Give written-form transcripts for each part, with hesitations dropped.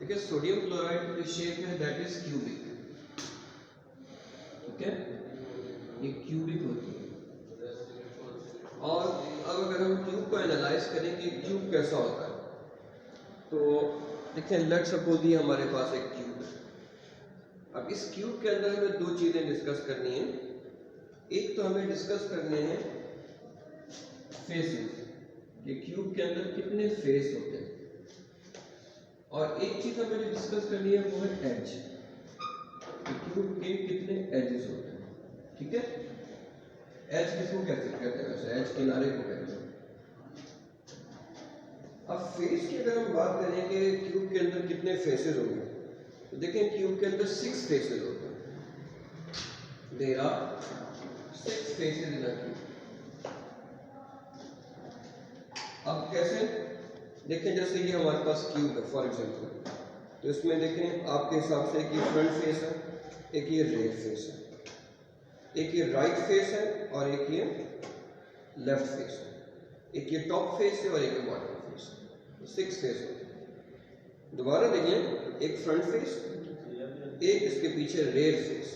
देखिए sodium chloride की जो शेप है दैट इज क्यूबिक, ठीक है, ये क्यूबिक होती है। और अब अगर हम क्यूब को एनालाइज करें कि क्यूब कैसा होता है, तो देखिए लेट्स सपोज ये हमारे पास एक क्यूब है। अब इस क्यूब के अंदर हमें दो चीज़ें डिस्कस करनी है। एक तो हमें डिस्कस करने हैं फेसेस, कि क्यूब के अंदर कितने फेस होते हैं, और एक चीज़ हमें डिस्कस करनी है वो है एज, क्यूब के कितने एजेस होते हैं, ठीक है। एज किसको कहते हैं वैसे, एज किनारे को कहते हैं। अब फेस की अगर हम बात करें कि क्यूब के अंदर कितने फेसेस होंगे, तो देखें क्यूब के अंदर 6 फेसेस होते हैं। There are 6 faces in a cube. अब कैसे देखें, जैसे ये हमारे पास क्यूब है फॉर एग्जांपल, तो इसमें देखें आपके हिसाब से एक ये फ्रंट फेस है, एक ये रेयर फेस है, एक ये राइट फेस है और एक ये लेफ्ट फेस है, एक ये टॉप फेस है और एक ये बॉटम फेस है। तो 6 फेस होते हैं। दोबारा देखें, एक फ्रंट फेस, एक इसके पीछे रेयर फेस,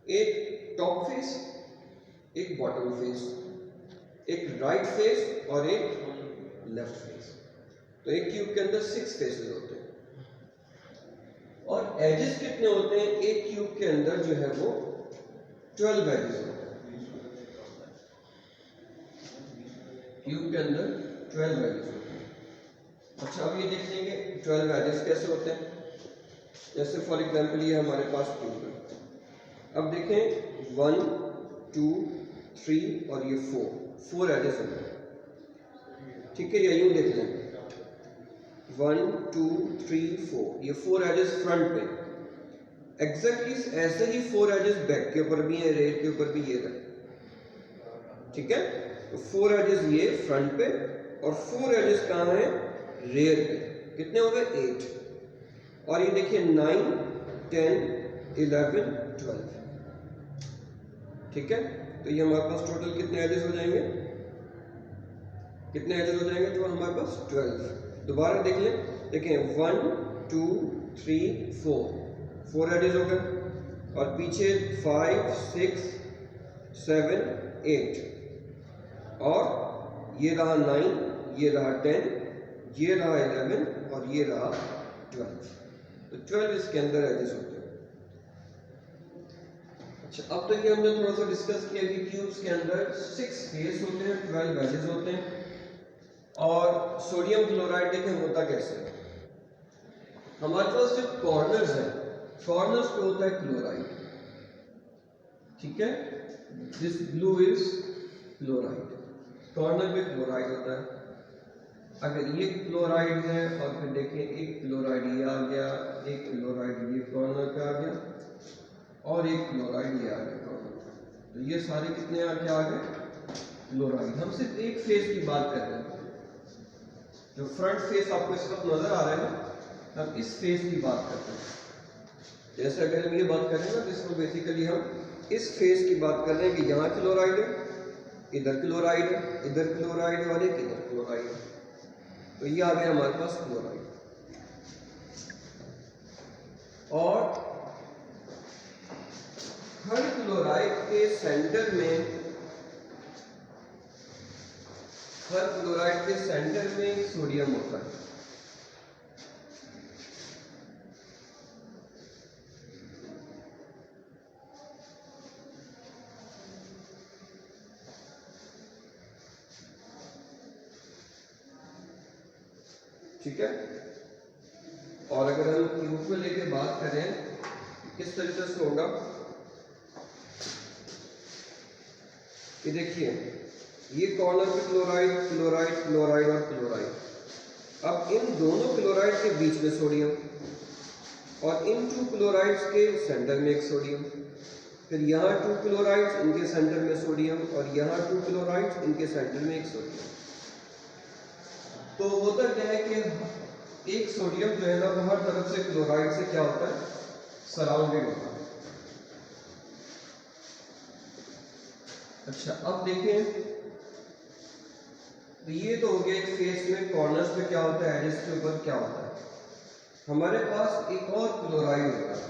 एक टॉप फेस, एक बॉटम फेस, एक राइट फेस और एक लेफ्ट फेस। तो एक क्यूब के अंदर 6 फेसेस होते हैं। और एजेस कितने होते हैं, एक क्यूब के अंदर जो है वो 12 एजेस होते हैं। क्यूब के अंदर 12 एजेस होते हैं। अच्छा, अब ये देख लेंगे 12 एजेस कैसे होते हैं। जैसे फॉर एग्जांपल ये हमारे पास क्यूब है। अब देखें 1 2 3 और ये 4 एजेस होते हैं, ठीक है। या यूं देख लें 1 2 3 4, ये 4 एजेस फ्रंट पे। एग्जैक्टली ऐसे ही 4 एजेस बैक के ऊपर भी है, रेयर के ऊपर भी ये है, ठीक है। तो 4 एजेस ये फ्रंट पे और 4 एजेस कहाँ है, रेयर पे। कितने हो गए, 8। और ये देखिए 9 10 11 12, ठीक है। तो ये हमारे पास टोटल कितने एजेस हो जाएंगे, कितने एजेस हो जाएंगे, तो हमारे पास 12। दोबारा देख लें, देखें 1 2 3 4 एजेस हो गए, और पीछे 5 6 7 8, और ये रहा 9, ये रहा 10, ये रहा 11 और ये रहा 12। तो 12 इसके अंदर एजेस होते हैं। अच्छा, अब तक ये हमने थोड़ा सा डिस्कस किया कि क्यूब्स के अंदर 6 फेस होते हैं, 12 एजेस होते हैं। और सोडियम क्लोराइड देखें होता कैसे है। हमारे पास जो कॉर्नर्स हैं, कॉर्नर्स पे होता है क्लोराइड, ठीक है। This blue is chloride, corner पे क्लोराइड होता है। अगर ये क्लोराइड है और फिर देखें एक क्लोराइड ये आ गया, एक क्लोराइड ये कॉर्नर पे आ गया, और एक क्लोराइड ये आ गया कॉर्नर पे। तो ये सारे कितने आके आ गए, क्लोराइड। हम सिर्फ एक फेस की बात कर रहे हैं, जो फ्रंट फेस आपको इस वक्त नजर आ रहा है, हम इस फेस की बात करते हैं। जैसे अगर हम ये बात करें ना, तो इसमें बेसिकली हम इस फेस की बात कर रहे हैं कि यहाँ क्लोराइड है, इधर क्लोराइड है, इधर क्लोराइड है और एक इधर क्लोराइड है। तो ये आ गया हमारे पास क्लोराइड। और हर क्लोराइड के सेंटर में, हर क्लोराइड के सेंटर में एक सोडियम होता है। ठीक है। और अगर हम क्यूब को लेके बात करें किस तरीके से होगा, कि देखिए ये कॉर्नर पे क्लोराइड क्लोराइड क्लोराइड और क्लोराइड। अब इन दोनों क्लोराइड के बीच में सोडियम, और इन 2 क्लोराइड्स के सेंटर में एक सोडियम, फिर यहाँ 2 क्लोराइड्स इनके सेंटर में सोडियम, और यहाँ 2 क्लोराइड्स इनके सेंटर में एक सोडियम। तो होता क्या है कि एक सोडियम जो है ना वो हर तरफ से क्लोराइड से क्या होता है, सराउंडेड होता है। अच्छा, अब देखें तो ये तो हो गया एक फेस में कॉर्नर्स पे क्या होता है, एजेस के ऊपर क्या होता है। हमारे पास एक और क्लोराइड होता है।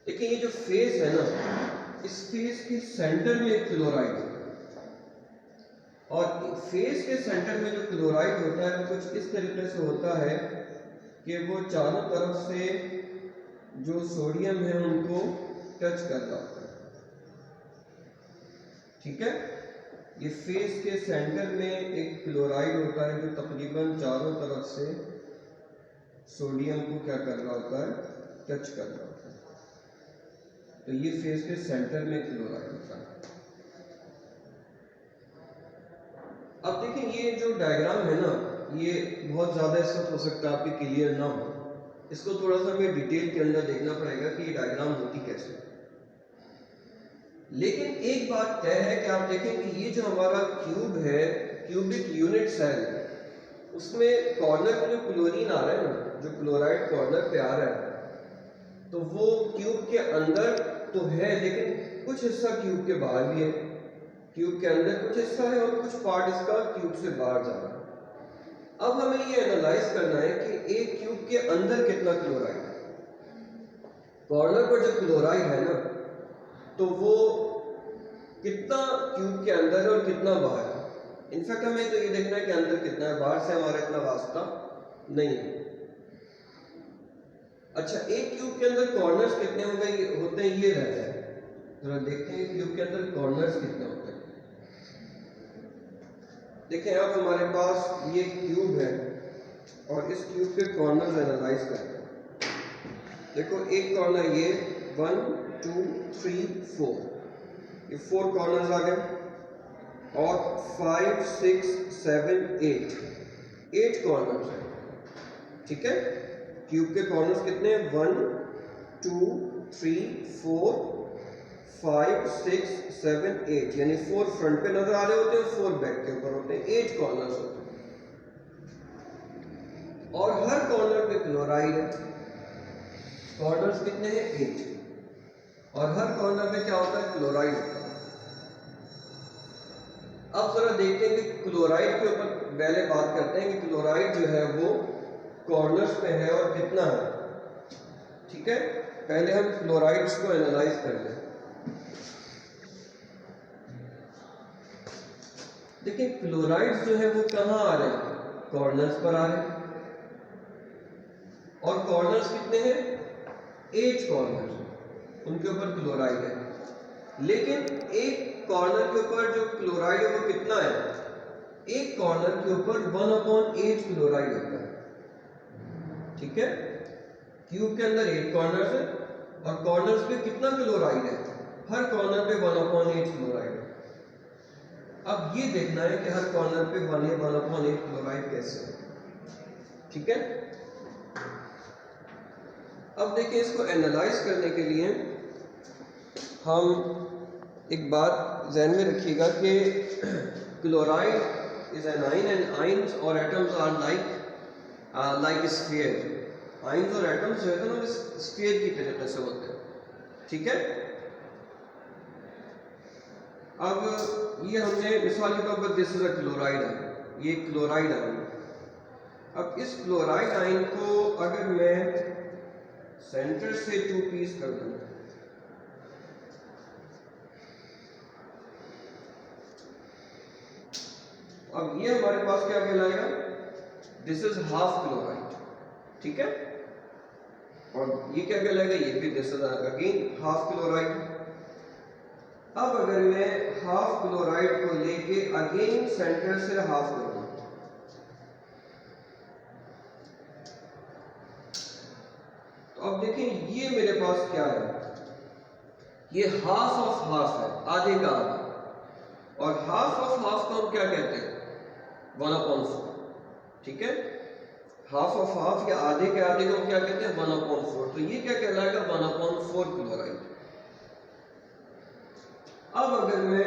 देखिए ये जो फेस है ना, इस फेस के सेंटर में एक क्लोराइड होता है और फेस के सेंटर में जो क्लोराइड होता है वो कुछ इस तरीके से होता है कि वो चारों तरफ से जो सोडियम है उनको टच कर रहा होता है। ठीक है, ये फेस के सेंटर में एक क्लोराइड होता है जो तकरीबन चारों तरफ से सोडियम को क्या कर रहा होता है, टच कर रहा होता है। तो ये फेस के सेंटर में क्लोराइड होता है। अब देखिए ये जो डायग्राम है ना, ये बहुत ज़्यादा इस वक्त हो सकता है आपके क्लियर ना हो, इसको थोड़ा सा हमें डिटेल के अंदर देखना पड़ेगा कि ये डायग्राम होती कैसे। लेकिन एक बात तय है कि आप देखें कि ये जो हमारा क्यूब है, क्यूबिक यूनिट सेल, उसमें कॉर्नर पे जो क्लोरीन आ रहा है ना, जो क्लोराइड कॉर्नर पे आ रहा है, तो वो क्यूब के अंदर तो है लेकिन कुछ हिस्सा क्यूब के बाहर भी है। क्यूब के अंदर कुछ हिस्सा है और कुछ पार्ट इसका क्यूब से बाहर जा रहा है। अब हमें ये एनालाइज करना है कि एक क्यूब के अंदर कितना क्लोराइड है। कॉर्नर पर जो क्लोराइड है ना, तो वो कितना क्यूब के अंदर है और कितना बाहर है। इनफैक्ट हमें तो ये देखना है कि अंदर कितना है, बाहर से हमारा इतना वास्ता नहीं है। अच्छा, एक क्यूब के अंदर कॉर्नर्स कितने होते हैं ये रहता है। जरा देखते हैं क्यूब के अंदर कॉर्नर्स कितने होते हैं। देखें अब हमारे पास ये क्यूब है और इस क्यूब के कॉर्नर्स एनालाइज करते हैं। देखो एक कॉर्नर ये 1 2 3 4, ये 4 कॉर्नर्स आ गए और 5 6 7 8 कॉर्नर्स हैं। ठीक है, क्यूब के कॉर्नर्स कितने हैं, 1 2 3 4 5 6 7 8, यानी 4 फ्रंट पे नजर आ रहे होते हैं, 4 बैक के ऊपर होते हैं, 8 कॉर्नर्स होते हैं। और हर कॉर्नर पे क्लोराइड है। कॉर्नर्स कितने हैं, 8, और हर कॉर्नर पे क्या होता है, क्लोराइड होता है। अब जरा देखते हैं कि क्लोराइड के ऊपर पहले बात करते हैं कि क्लोराइड जो है वो कॉर्नर्स पे है और कितना है। ठीक है, पहले हम क्लोराइड्स को एनालाइज कर लें। देखिए क्लोराइड्स जो है वो कहाँ आ रहे हैं, कॉर्नर्स पर आ रहे हैं। और कॉर्नर्स कितने हैं, 8 कॉर्नर्स, उनके ऊपर क्लोराइड है। लेकिन एक कॉर्नर के ऊपर जो क्लोराइड है वो कितना है, एक कॉर्नर के ऊपर 1/8 क्लोराइड होता है। ठीक है, क्यूब के अंदर 8 कॉर्नर्स है और कॉर्नर्स पे कितना क्लोराइड है, हर कॉर्नर पे 1/8 क्लोराइड है। अब ये देखना है कि हर कॉर्नर पे 1/8 क्लोराइड कैसे है। ठीक है, अब देखिए इसको एनालाइज करने के लिए हम एक बात ध्यान में रखिएगा कि chloride is an ion and ions और atoms are like sphere. Ions और एटम्स जो है ना वो स्फीयर की तरीके से होते हैं। ठीक है, अब ये हमने मिसाल के तौर पर this is a chloride ion, ये क्लोराइड आयन। अब इस क्लोराइड आयन को अगर मैं सेंटर से 2 पीस कर दूं, अब ये हमारे पास क्या कहलाएगा, दिस इज हाफ क्लोराइड। ठीक है, और ये क्या कहलाएगा, ये भी this is again half chloride. अब अगर मैं हाफ क्लोराइड को लेके अगेन सेंटर से हाफ कर दूं, तो अब देखें ये मेरे पास क्या है, ये हाफ ऑफ हाफ है, आधे का आधा। और हाफ ऑफ हाफ को हम क्या कहते हैं, 1/4। ठीक है, हाफ ऑफ हाफ या आधे के आधे को हम क्या कहते हैं, 1/4। तो ये क्या कहलाएगा, 1/4 क्लोराइड। अब अगर मैं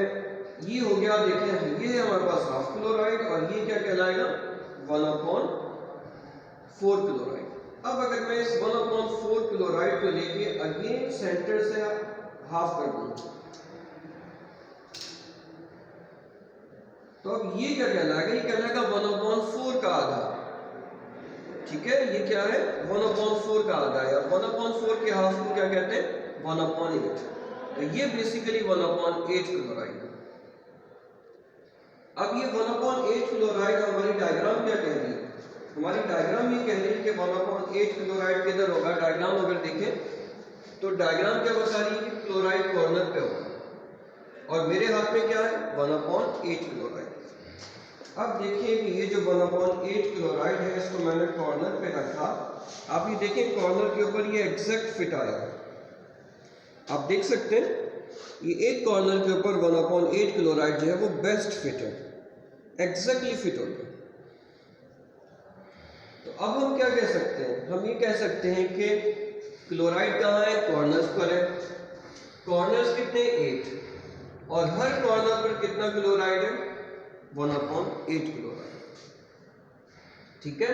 ये हो गया, देखें ये है हमारे पास हाफ क्लोराइड और ये क्या कहलाएगा, 1/4 क्लोराइड। अब अगर मैं इस 1/4 क्लोराइड को लेके अगेन सेंटर से हाफ कर दूं, तो अब ये क्या कहलाएगा, ये कहलाएगा 1/4 का आधा। ठीक है, ये क्या है 1/4 का आधा है, और 1/4 के हाफ को क्या कहते हैं 1/8। तो ये बेसिकली 1/8 क्लोराइड है। अब ये 1/8 क्लोराइड हमारी डायग्राम क्या कह रही है, हमारी डायग्राम ये कह रही है कि 1/8 क्लोराइड किधर होगा। डायग्राम अगर देखें तो डायग्राम क्या बता रही है कि क्लोराइड कॉर्नर पे होगा, और मेरे हाथ में क्या है 1/8 क्लोराइड। अब देखिए कि ये जो 1/8 क्लोराइड है इसको मैंने कॉर्नर पे रखा। आप ये देखें कॉर्नर के ऊपर ये एग्जैक्ट फिट आया है, आप देख सकते हैं ये एक कॉर्नर के ऊपर 1/8 क्लोराइड जो है वो बेस्ट फिट है, एग्जैक्टली फिट हो गया। तो अब हम क्या कह सकते हैं, हम ये कह सकते हैं कि क्लोराइड कहाँ है, कॉर्नर्स पर है। कॉर्नर्स कितने 8, और हर कॉर्नर पर कितना क्लोराइड है 1/8 क्लोराइड। ठीक है,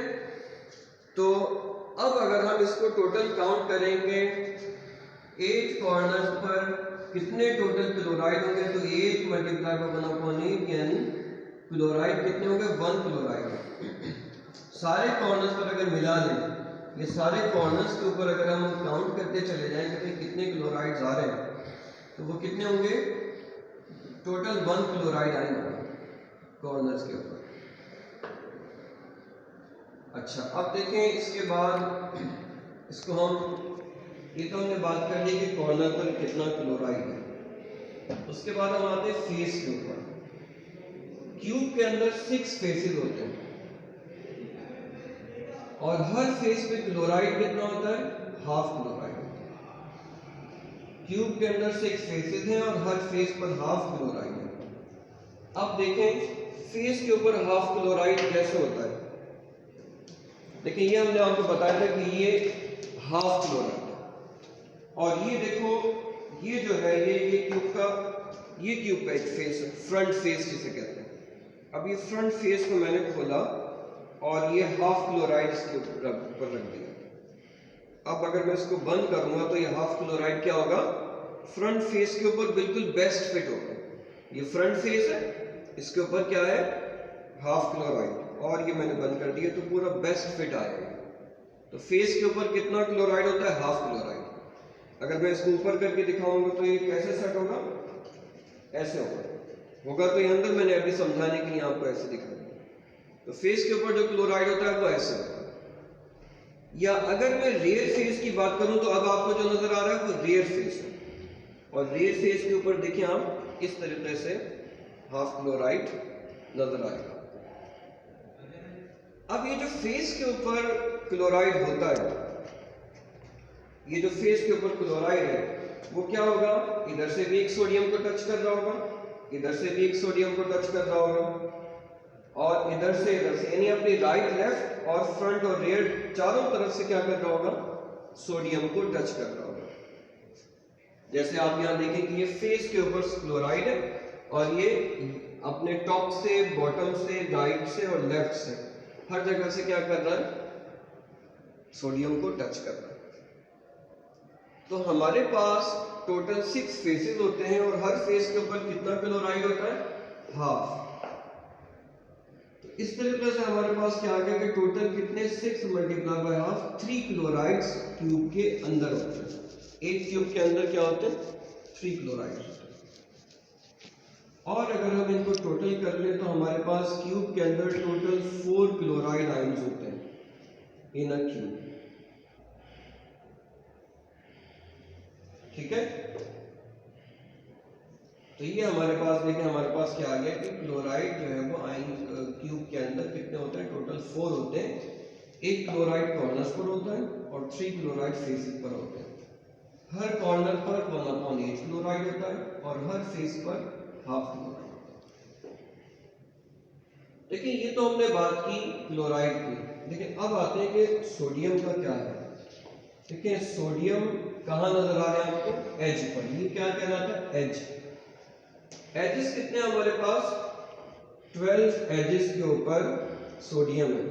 तो अब अगर हम इसको टोटल काउंट करेंगे 8 कॉर्नर्स पर कितने टोटल क्लोराइड होंगे, तो 8 मल्टीप्लाई बाय 1/8 यानी क्लोराइड कितने होंगे 1 क्लोराइड। सारे कॉर्नर्स पर अगर मिला लें, ये सारे कॉर्नर्स के ऊपर अगर हम काउंट करते चले जाएंगे तो कितने क्लोराइड्स आ रहे हैं, तो वो कितने होंगे टोटल 1 क्लोराइड आएंगे कॉर्नर्स के ऊपर। अच्छा, अब देखें इसके बाद इसको हम, ये तो हमने बात कर ली कि कॉर्नर पर कितना क्लोराइड है। उसके बाद हम आते हैं फेस के ऊपर। क्यूब के अंदर 6 फेसेस होते हैं, और हर फेस पे क्लोराइड कितना होता है 1/2 क्लोराइड। क्यूब के अंदर 6 फेसेस हैं और हर फेस पर 1/2 क्लोराइड है। अब देखें फेस के ऊपर 1/2 क्लोराइड कैसे होता है। देखिए ये हमने आपको बताया था कि ये 1/2 क्लोराइड, और ये देखो ये जो है ये क्यूब का एक फेस है, फ्रंट फेस जिसे कहते हैं। अब ये फ्रंट फेस को मैंने खोला और ये 1/2 क्लोराइड इसके ऊपर रख दिया। अब अगर मैं इसको बंद करूंगा तो ये 1/2 क्लोराइड क्या होगा फ्रंट फेस के ऊपर बिल्कुल बेस्ट फिट होगा। ये फ्रंट फेस है, इसके ऊपर क्या है 1/2 क्लोराइड, और ये मैंने बंद कर दिया तो पूरा बेस्ट फिट आएगा। तो फेस के ऊपर कितना क्लोराइड होता है 1/2 क्लोराइड। अगर मैं इसको ऊपर करके दिखाऊंगा तो ये कैसे सेट होगा, ऐसे होगा तो ये अंदर मैंने अभी समझाने के लिए आपको ऐसे दिखा दिया। तो फेस के ऊपर जो क्लोराइड होता है वो ऐसे होता है। या अगर मैं रेयर फेस की बात करूं तो अब आपको जो नजर आ रहा है वो रेयर फेस है, और रेयर फेस के ऊपर देखिए आप इस तरीके से 1/2 क्लोराइड नजर आएगा। अब ये जो फेस के ऊपर क्लोराइड होता है, ये जो फेस के ऊपर क्लोराइड है वो क्या होगा, इधर से भी एक सोडियम को टच कर रहा होगा, इधर से भी एक सोडियम को टच कर रहा होगा, और इधर से यानी अपनी राइट लेफ्ट और फ्रंट और रेयर चारों तरफ से क्या कर रहा होगा सोडियम को टच कर रहा होगा। जैसे आप यहां देखें कि ये फेस के ऊपर क्लोराइड है, और ये अपने टॉप से बॉटम से राइट से और लेफ्ट से हर जगह से क्या कर रहा है सोडियम को टच कर रहा है। तो हमारे पास टोटल 6 फेसेस होते हैं, और हर फेस के ऊपर कितना क्लोराइड होता है 1/2। तो इस तरीके से हमारे पास क्या आ गया कि टोटल कितने 6 मल्टीप्लाई बाय 1/2 3 क्लोराइड्स क्यूब के अंदर होते हैं। एक क्यूब के अंदर क्या होते हैं 3 क्लोराइड होते हैं। और अगर हम इनको टोटल कर लें तो हमारे पास क्यूब के अंदर टोटल 4 क्लोराइड आयंस होते हैं इन अ क्यूब। ठीक है, तो ये हमारे पास देखें हमारे पास क्या आ गया कि क्लोराइड जो है वो आयन क्यूब के अंदर कितने होते हैं टोटल 4 होते हैं। एक क्लोराइड कॉर्नर्स पर होता है और 3 क्लोराइड फेसेस पर होते हैं। हर कॉर्नर पर 1/8 क्लोराइड होता है और हर फेस पर 1/2 क्लोराइड होता है। देखिए ये तो हमने बात की क्लोराइड की। देखिए अब आते हैं कि सोडियम का क्या है। देखिए सोडियम कहाँ नजर आ रहा है आपको एज पर, ये क्या कहलाता है एज। एजेस कितने हमारे पास 12 एजेस के ऊपर सोडियम है।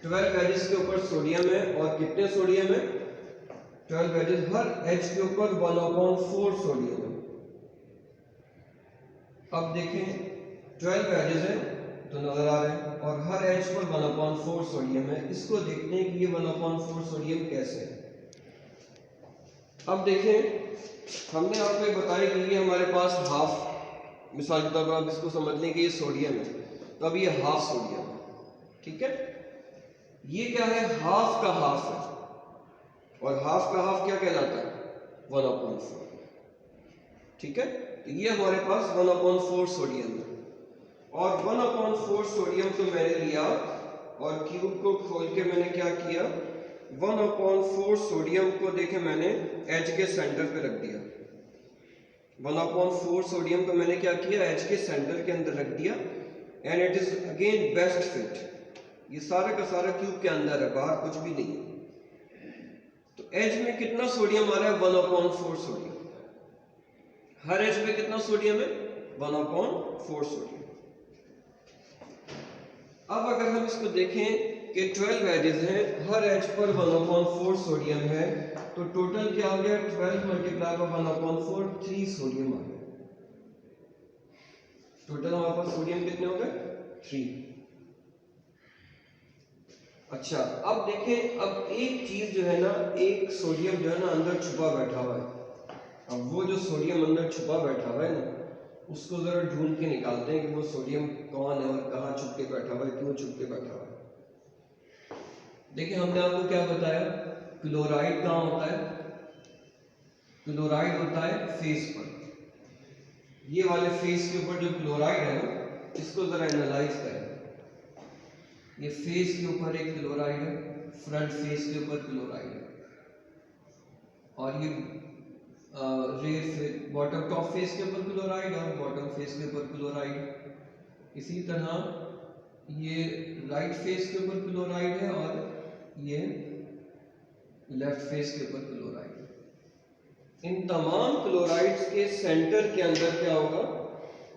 12 एजेस के ऊपर सोडियम है, और कितने सोडियम है 12 एजेस, हर एज के ऊपर 1/4 सोडियम है। अब देखें 12 वेजेस हैं तो नजर आ रहे हैं, और हर एज पर 1/4 सोडियम है। इसको देखते हैं कि ये 1/4 सोडियम कैसे है। अब देखें, हमने आपको ये बताया कि ये हमारे पास हाफ, मिसाल के तौर पर आप इसको समझ लें कि ये सोडियम है, तो अब ये हाफ सोडियम है, ठीक है। ये क्या है, हाफ का हाफ है, और हाफ का हाफ क्या कहलाता है, 1/4, ठीक है। तो ये हमारे पास 1/4 सोडियम है, और 1/4 सोडियम को मैंने लिया और क्यूब को खोल के मैंने क्या किया, 1/4 सोडियम को देखे मैंने एच के सेंटर पे रख दिया। 1/4 सोडियम को मैंने क्या किया, एच के सेंटर के अंदर रख दिया, and it is again best fit. ये सारा का सारा क्यूब के अंदर है, बाहर कुछ भी नहीं है। तो एच में कितना सोडियम आ रहा है, 1/4 सोडियम। हर एच में कितना सोडियम है, 1/4 सोडियम। अब अगर हम इसको देखें कि 12 एजेस हैं, हर एच पर 1/4 सोडियम है, तो टोटल क्या हो गया, 12 मल्टीप्लाई बाय 1/4, 3 सोडियम आ गया। टोटल हमारे पास सोडियम कितने हो गए, 3। अच्छा, अब देखें, अब एक चीज जो है ना, एक सोडियम जो है ना अंदर छुपा बैठा हुआ है। अब वो जो सोडियम अंदर छुपा बैठा हुआ है ना, उसको जरा ढूंढ के निकालते हैं कि वो सोडियम कौन है और कहाँ छुप के बैठा हुआ है, क्यों छुप के बैठा हुआ है। देखिए, हमने आपको क्या बताया, क्लोराइड कहाँ होता है, क्लोराइड होता है फेस पर। ये वाले फेस के ऊपर जो क्लोराइड है ना, इसको जरा एनालाइज करें। ये फेस के ऊपर एक क्लोराइड है, फ्रंट फेस के ऊपर क्लोराइड है, और ये रेयर बॉटम टॉप फेस के ऊपर क्लोराइड और बॉटम फेस के ऊपर क्लोराइड। इसी तरह ये राइट फेस के ऊपर क्लोराइड है और ये लेफ्ट फेस के ऊपर क्लोराइड है। इन तमाम क्लोराइड्स के सेंटर के अंदर क्या होगा,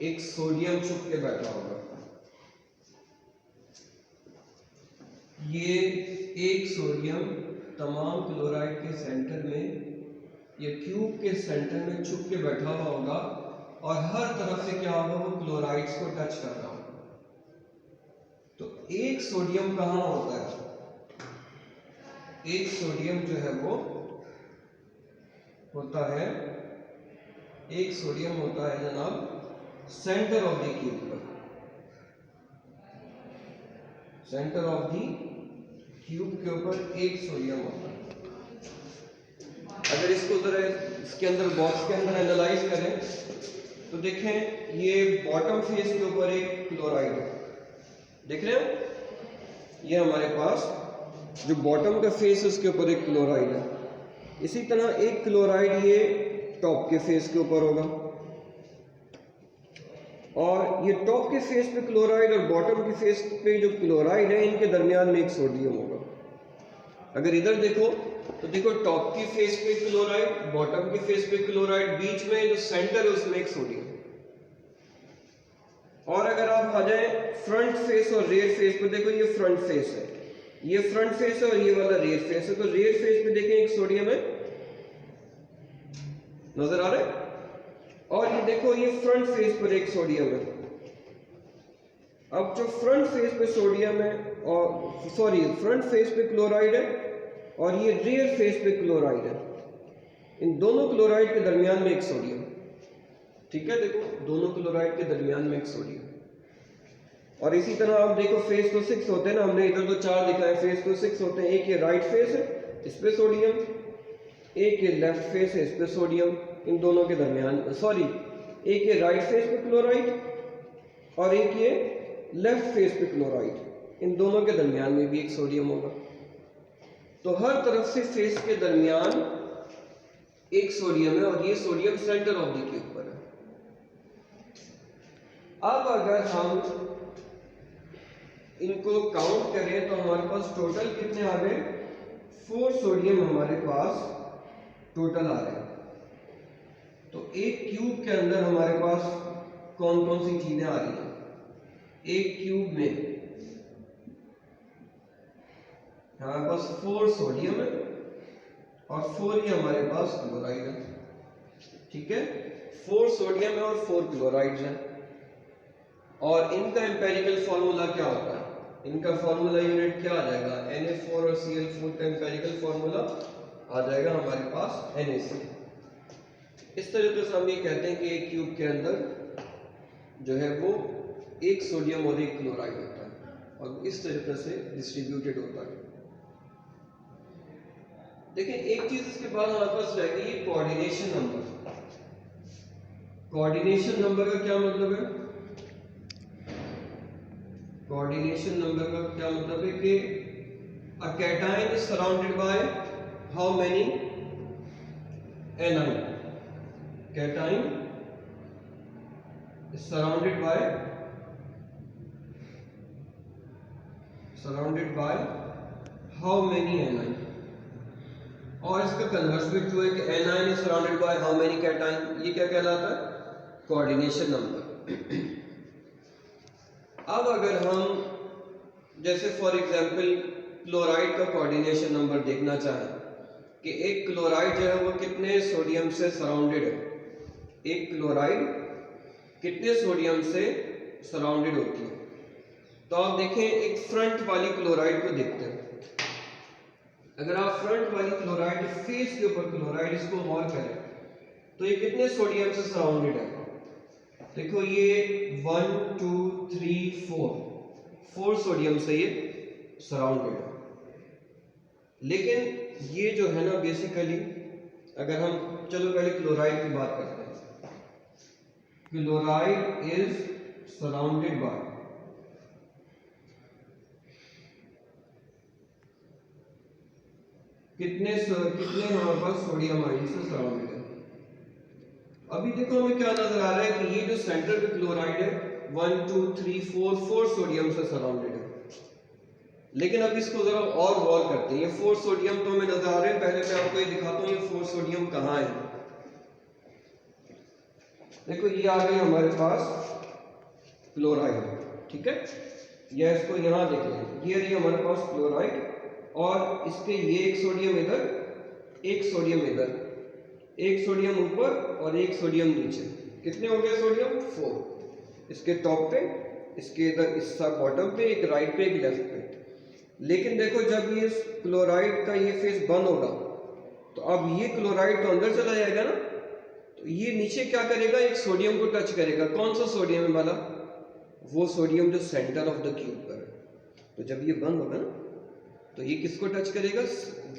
एक सोडियम छुप के बैठा होगा। ये एक सोडियम तमाम क्लोराइड के सेंटर में, ये क्यूब के सेंटर में छुप के बैठा हुआ होगा, और हर तरफ से क्या होगा, वो क्लोराइड्स को टच कर रहा होगा। तो एक सोडियम कहाँ होता है, एक सोडियम जो है वो होता है, एक सोडियम होता है जनाब सेंटर ऑफ द क्यूब पर। सेंटर ऑफ द क्यूब के ऊपर एक सोडियम होता है। अगर इसको जरा इसके अंदर बॉक्स के अंदर एनालाइज करें तो देखें, ये बॉटम फेस के ऊपर एक क्लोराइड है, देख रहे हो, ये हमारे पास जो बॉटम का फेस है उसके ऊपर एक क्लोराइड है। इसी तरह एक क्लोराइड ये टॉप के फेस के ऊपर होगा, और ये टॉप के फेस पे क्लोराइड और बॉटम के फेस पे जो क्लोराइड है, इनके दरमियान में एक सोडियम होगा। अगर इधर देखो तो देखो, टॉप की फेस पे क्लोराइड, बॉटम की फेस पे क्लोराइड, बीच में जो सेंटर है उसमें एक सोडियम। और अगर आप आ जाए फ्रंट फेस और रेयर फेस पे, देखो ये फ्रंट फेस है, ये फ्रंट फेस है और ये वाला रेयर फेस है। तो रेयर फेस पे देखें एक सोडियम है, नजर आ रहा है, और ये देखो ये फ्रंट फेस पर एक सोडियम है। अब जो फ्रंट फेस पे सोडियम है, और सॉरी फ्रंट फेस पे क्लोराइड है और ये रेयर फेस पे क्लोराइड है, इन दोनों क्लोराइड के दरमियान में एक सोडियम, ठीक है। देखो, दोनों क्लोराइड के दरमियान में एक सोडियम। और इसी तरह आप देखो, फेस तो 6 होते हैं ना, हमने इधर तो 4 दिखाए, फेस तो 6 होते हैं। एक ये राइट फेस है, इस पे सोडियम, एक ये लेफ्ट फेस है, इस पे सोडियम, इन दोनों के दरमियान, सॉरी एक ये राइट फेस पे क्लोराइड और एक ये लेफ्ट फेस पे क्लोराइड, इन दोनों के दरमियान में भी एक सोडियम होगा। तो हर तरफ से फेस के दरमियान एक सोडियम है, और ये sodium centre of the cube पर है। अब अगर हम इनको काउंट करें तो हमारे पास टोटल कितने आ गए, 4 सोडियम हमारे पास टोटल आ रहे हैं। तो एक क्यूब के अंदर हमारे पास कौन कौन सी चीजें आ रही हैं, एक क्यूब में हमारे पास 4 सोडियम है और 4 ही हमारे पास क्लोराइड है, ठीक है। 4 सोडियम है और 4 क्लोराइड है। और इनका एम्पेरिकल फॉर्मूला क्या होता है, इनका फॉर्मूला यूनिट क्या आ जाएगा, Na4 और Cl4 का एम्पेरिकल फॉर्मूला आ जाएगा हमारे पास Na। इस तरीके से हम ये कहते हैं कि एक क्यूब के अंदर जो है वो एक सोडियम और एक क्लोराइड होता है और इस तरीके से डिस्ट्रीब्यूटेड होता है। देखिए एक चीज इसके बाद हमारे पास रह गई कोऑर्डिनेशन नंबर। कोऑर्डिनेशन नंबर का क्या मतलब है, कोऑर्डिनेशन नंबर का क्या मतलब है कि a cation is surrounded by how many anion, cation is surrounded by how many anion, और इसका कन्वर्स भी ट्रू है कि anion is surrounded by how many cation, ये क्या कहलाता है, कोऑर्डिनेशन नंबर। अब अगर हम जैसे फॉर एग्जांपल क्लोराइड का कोऑर्डिनेशन नंबर देखना चाहें कि एक क्लोराइड जो है वो कितने सोडियम से सराउंडेड है, एक क्लोराइड कितने सोडियम से सराउंडेड होती है, तो आप देखें एक फ्रंट वाली क्लोराइड को देखते हैं। अगर आप फ्रंट वाली क्लोराइड फेस के ऊपर क्लोराइड इसको गौर करें तो ये कितने सोडियम से सराउंडेड है, देखो ये 1 2 3 4 सोडियम से ये सराउंडेड है। लेकिन ये जो है ना बेसिकली अगर हम चलो पहले क्लोराइड की बात करते हैं, क्लोराइड इज सराउंडेड बाय कितने हमारे पास सोडियम आयन से सराउंडेड है। अभी देखो हमें क्या नजर आ रहा है कि ये जो सेंटर पे क्लोराइड है 1 2 3 4 सोडियम से सराउंडेड है। लेकिन अब इसको जरा और गौर करते हैं, ये 4 सोडियम तो हमें नजर आ रहे हैं, पहले मैं आपको ये दिखाता हूँ ये 4 सोडियम कहाँ है। देखो ये आ गई हमारे पास क्लोराइड, ठीक है, या इसको यहाँ देख लें, ये रही हमारे पास क्लोराइड और इसके ये एक सोडियम इधर, एक सोडियम इधर, एक सोडियम ऊपर और एक सोडियम नीचे, कितने हो गए सोडियम 4, इसके टॉप पे, इसके इधर इस बॉटम पे, एक राइट पे एक लेफ्ट पे। लेकिन देखो जब ये क्लोराइड का ये फेस बंद होगा तो अब ये क्लोराइड तो अंदर चला जाएगा ना, तो ये नीचे क्या करेगा, एक सोडियम को टच करेगा। कौन सा सोडियम है वाला, वो सोडियम जो सेंटर ऑफ द क्यूब पर है। तो जब ये बंद होगा ना तो ये किसको टच करेगा,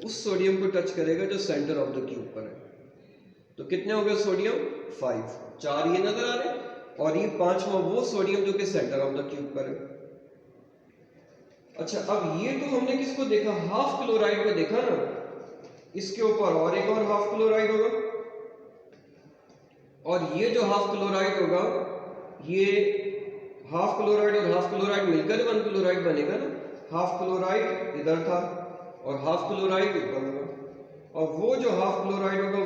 उस सोडियम को टच करेगा जो सेंटर ऑफ द क्यूब पर है। तो कितने हो गए सोडियम 5, 4 ये नजर आ रहे हैं और ये 5वां वो सोडियम जो कि सेंटर ऑफ द क्यूब पर है। अच्छा अब ये तो हमने किसको देखा, हाफ क्लोराइड को देखा ना, इसके ऊपर और एक और हाफ क्लोराइड होगा और ये जो हाफ क्लोराइड होगा ये हाफ क्लोराइड और हाफ क्लोराइड मिलकर 1 क्लोराइड बनेगा ना। हाफ क्लोराइड इधर था और हाफ क्लोराइड इधर होगा और वो जो हाफ क्लोराइड होगा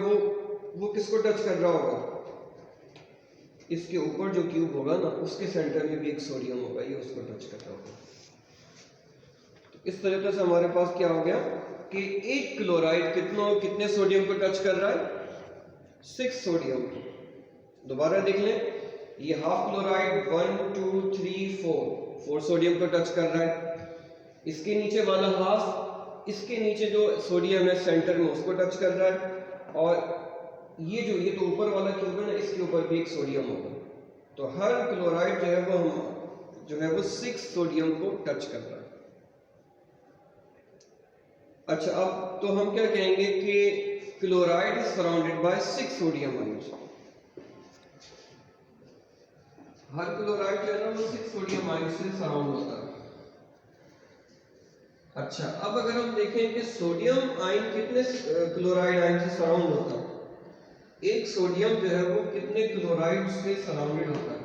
वो किसको टच कर रहा होगा, इसके ऊपर जो क्यूब होगा ना उसके सेंटर में भी एक सोडियम होगा, ये उसको टच कर रहा होगा। तो इस तरीके से हमारे पास क्या हो गया कि एक क्लोराइड कितने सोडियम को टच कर रहा है, 6 सोडियम। दोबारा देख लें, ये हाफ क्लोराइड 1 2 3 4 सोडियम को टच कर रहा है, इसके नीचे वाला हाफ, इसके नीचे जो सोडियम है सेंटर में उसको टच कर रहा है और ये तो ऊपर वाला क्यूब है ना इसके ऊपर भी एक सोडियम होगा। तो हर क्लोराइड जो है वो 6 सोडियम को टच कर रहा है। अच्छा अब तो हम क्या कहेंगे कि chloride is surrounded by 6 sodium ions. Her chloride जो है ना वो 6 सोडियम आयंस से सराउंड होता है। अच्छा अब अगर हम देखें कि सोडियम आयन कितने क्लोराइड आयन से सराउंड होता है, एक सोडियम जो है वो कितने क्लोराइड से सराउंडेड होता है,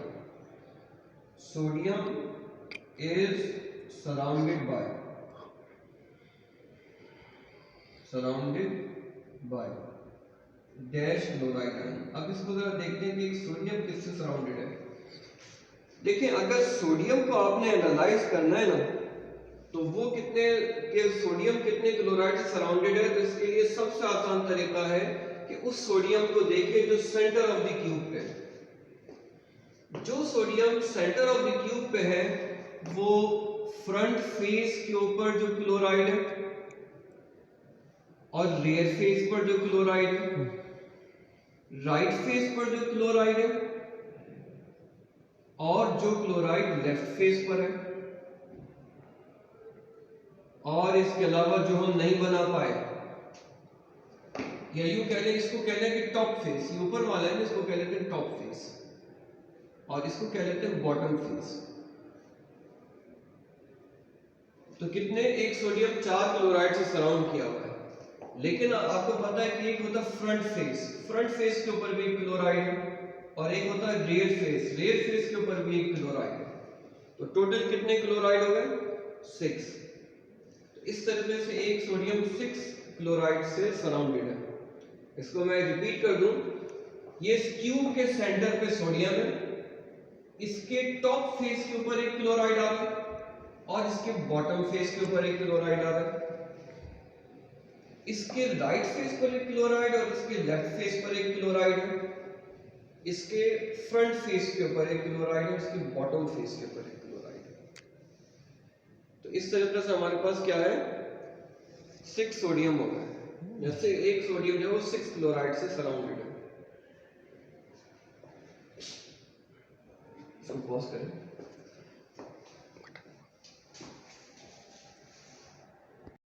sodium is surrounded by dash chloride ion. अब इसको जरा देखते हैं कि एक सोडियम किससे सराउंडेड है। देखिए अगर सोडियम को आपने एनालाइज करना है ना तो वो सोडियम कितने क्लोराइड से सराउंडेड है, तो इसके लिए सबसे आसान तरीका है कि उस सोडियम को देखिए जो सेंटर ऑफ द क्यूब पे। जो sodium centre of the cube पे है वो फ्रंट फेस के ऊपर जो क्लोराइड है और रियर फेस पर जो क्लोराइड है, राइट फेस पर जो क्लोराइड है और जो क्लोराइड लेफ्ट फेस पर है, और इसके अलावा जो हम नहीं बना पाए, या यूं कह लें, इसको कह लें कि टॉप फेस, ये ऊपर वाला है, इसको कह लेते हैं टॉप फेस और इसको कह लेते हैं बॉटम फेस। तो कितने, एक सोडियम 4 क्लोराइड से सराउंड किया हुआ है, लेकिन आपको पता है कि एक होता है फ्रंट फेस, फ्रंट फेस के ऊपर भी एक क्लोराइड है और एक होता है रियर फेस, रियर फेस के ऊपर भी एक क्लोराइड है। तो टोटल कितने क्लोराइड हो गए? 6। तो इस तरीके से एक सोडियम 6 क्लोराइड से सराउंडेड है। इसको मैं रिपीट कर दूं, ये इस क्यूब के सेंटर पे सोडियम है, इसके टॉप फेस के ऊपर एक क्लोराइड आ रहा है और इसके बॉटम फेस के ऊपर एक क्लोराइड आ रहा है, इसके राइट फेस पर एक क्लोराइड और इसके लेफ्ट फेस पर एक क्लोराइड है, इसके फ्रंट फेस के ऊपर एक क्लोराइड है, इसके बॉटम फेस के ऊपर एक क्लोराइड है। तो इस तरीके से हमारे पास क्या है, 6 सोडियम हो गए, जैसे एक सोडियम जो है वो 6 क्लोराइड से सराउंडेड है। पॉज करें।